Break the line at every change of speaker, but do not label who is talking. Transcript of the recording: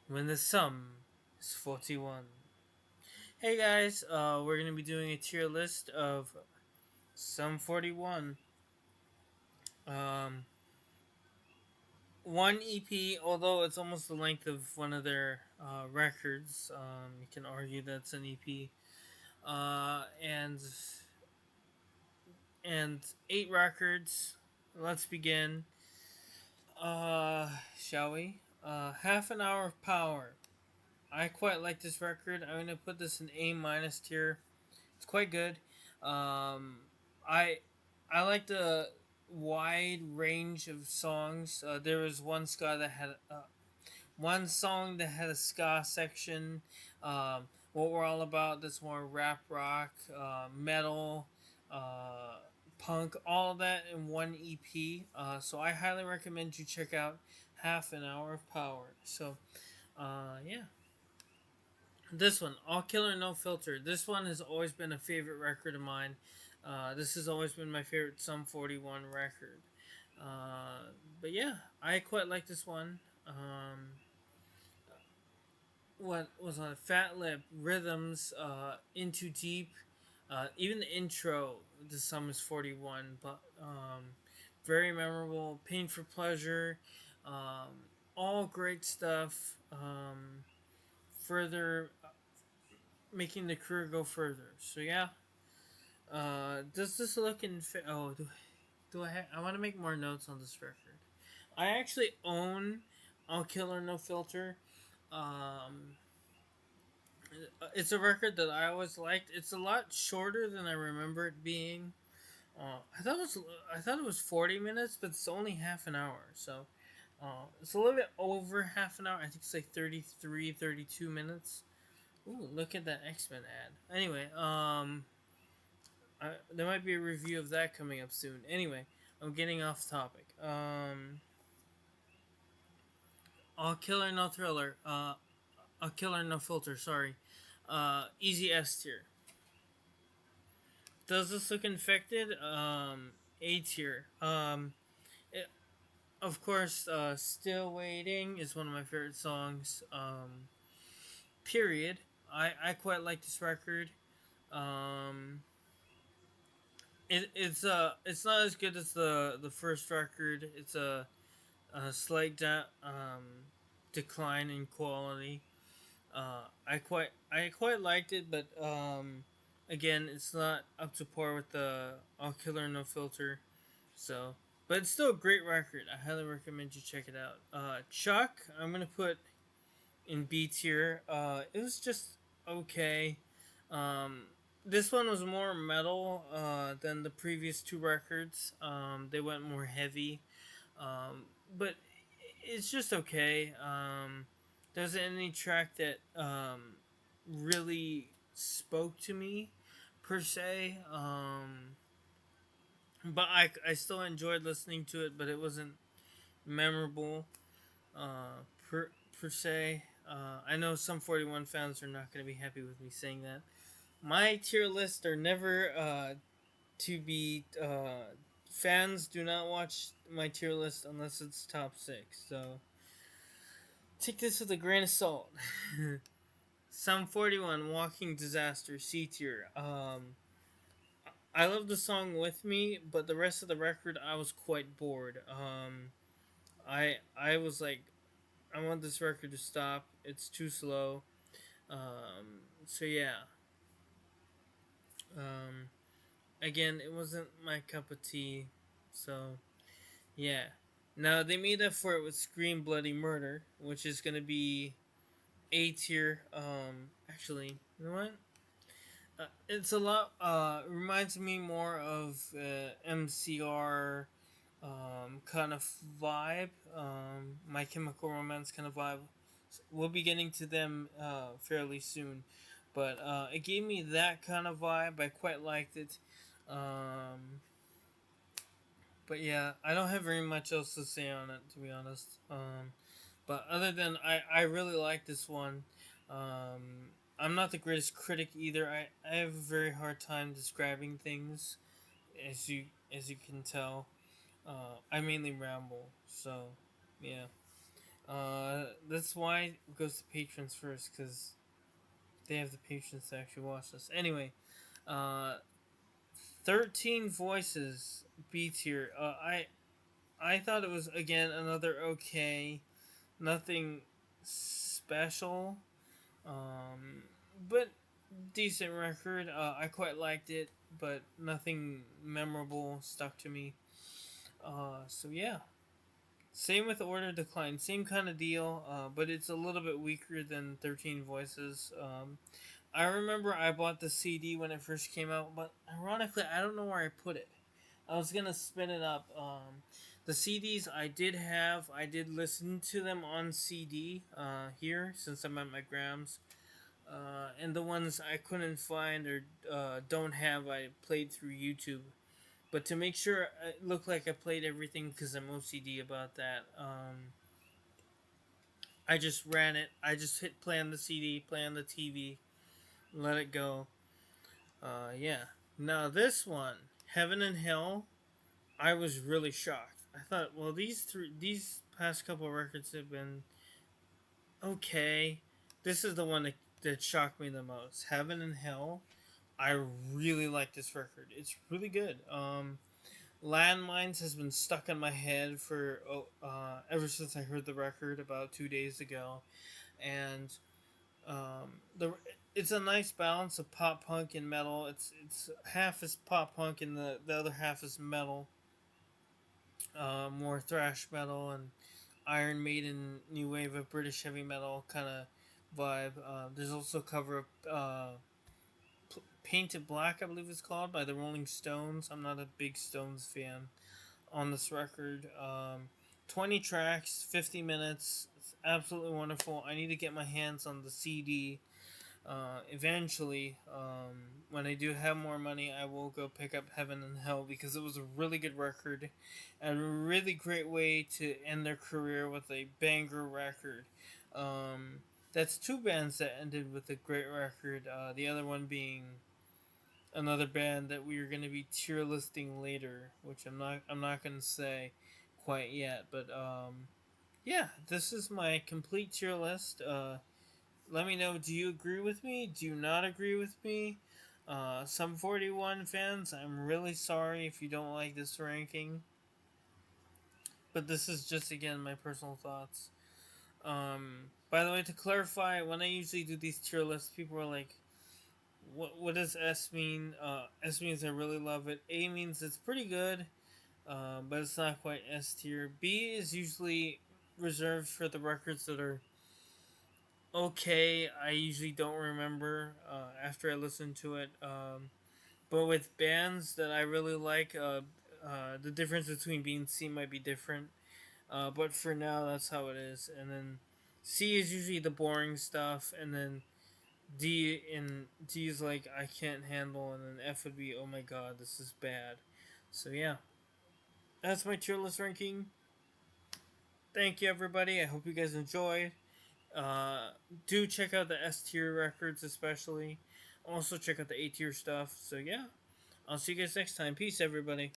when the sum is 41. Hey guys, we're gonna be doing a tier list of Sum 41. Um, one EP, although it's almost the length of one of their records, you can argue that's an EP. And 8 records. Let's begin. Shall we? Half an hour of power. I quite like this record. I'm gonna put this in A minus tier. It's quite good. Um, I I like the wide range of songs. There was one song that had a ska section. What we're all about. That's more rap rock, metal, uh, punk, all of that in one EP. So I highly recommend you check out Half an Hour of Power. So yeah. This one, All Killer No Filter. This one has always been a favorite record of mine. This has always been my favorite Sum 41 record. But yeah, I quite like this one. What was on Fat Lip, Rhythms, Into Deep, even the intro, The Sum is 41, but very memorable. Pain for Pleasure, all great stuff. Further making the career go further. So yeah, does this look in? Do I? I want to make more notes on this record. I actually own All Killer No Filter. Um, it's a record that I always liked. It's a lot shorter than I remember it being. I thought it was 40 minutes, but it's only half an hour. So it's a little bit over half an hour. I think it's like 33, 32 minutes. Ooh, look at that X Men ad. Anyway, there might be a review of that coming up soon. Anyway, I'm getting off topic. All Killer No Thriller. A Killer No Filter. Sorry. Easy S tier. Does this look infected? A tier. It, of course, Still Waiting is one of my favorite songs. Period. I quite like this record. Um, it's not as good as the first record. It's a slight decline in quality. I quite liked it, but again, it's not up to par with the All Killer No Filter. So, but it's still a great record. I highly recommend you check it out. Chuck, I'm gonna put in B tier. It was just okay. Um, this one was more metal than the previous two records. They went more heavy, but it's just okay. There's any track that really spoke to me per se. But I still enjoyed listening to it, but it wasn't memorable per se. I know some 41 fans are not going to be happy with me saying that. My tier lists are never to be. Fans do not watch my tier list unless it's top six. So take this with a grain of salt. Sum 41, Walking Disaster, C tier. I love the song With Me, but the rest of the record, I was quite bored. I was like, I want this record to stop. It's too slow. So yeah. Um, again, it wasn't my cup of tea. So yeah. Now they made up for it with Scream Bloody Murder, which is gonna be A tier. Actually, you know what? It's a lot. Reminds me more of MCR kind of vibe. My Chemical Romance kind of vibe. We'll be getting to them fairly soon, but it gave me that kind of vibe. I quite liked it. But yeah, I don't have very much else to say on it, to be honest. But other than I really like this one. I'm not the greatest critic either. I have a very hard time describing things, as you can tell. I mainly ramble, so yeah. That's why it goes to patrons first, because they have the patience to actually watch this. Anyway, uh, 13 Voices B tier. I thought it was again another okay, nothing special, um, but decent record. I quite liked it, but nothing memorable stuck to me. So yeah, same with Order Decline, same kind of deal, but it's a little bit weaker than 13 Voices. I remember I bought the CD when it first came out, but ironically, I don't know where I put it. I was gonna spin it up. The CDs I did have, I did listen to them on CD here since I'm at my grams. And the ones I couldn't find or don't have, I played through YouTube. But to make sure it looked like I played everything because I'm OCD about that, I just ran it. I just hit play on the CD, play on the TV, let it go. Yeah. Now this one, Heaven and Hell, I was really shocked. I thought, well, these past couple records have been okay. This is the one that shocked me the most. Heaven and Hell. I really like this record. It's really good. Landmines has been stuck in my head for ever since I heard the record about 2 days ago, and the it's a nice balance of pop punk and metal. It's half is pop punk and the other half is metal, more thrash metal and Iron Maiden new wave of British heavy metal kind of vibe. There's also a cover of Painted Black, I believe it's called, by the Rolling Stones. I'm not a big Stones fan on this record. 20 tracks, 50 minutes. It's absolutely wonderful. I need to get my hands on the CD. Eventually, when I do have more money, I will go pick up Heaven and Hell because it was a really good record, and a really great way to end their career with a banger record. Um, that's two bands that ended with a great record. The other one being another band that we are going to be tier listing later, which I'm not going to say quite yet, but yeah, this is my complete tier list. Let me know, do you agree with me? Do you not agree with me? Some 41 fans, I'm really sorry if you don't like this ranking, but this is just again my personal thoughts. By the way, to clarify, when I usually do these tier lists, people are like, what does S mean? S means I really love it. A means it's pretty good, but it's not quite S tier. B is usually reserved for the records that are okay. I usually don't remember after I listen to it. But with bands that I really like, the difference between B and C might be different. But for now, that's how it is. And then C is usually the boring stuff, and then D is like I can't handle, and then F would be oh my god, this is bad. So yeah, that's my tier list ranking. Thank you everybody. I hope you guys enjoyed. Uh, do check out the S tier records, especially. Also check out the A tier stuff. So yeah, I'll see you guys next time. Peace, everybody.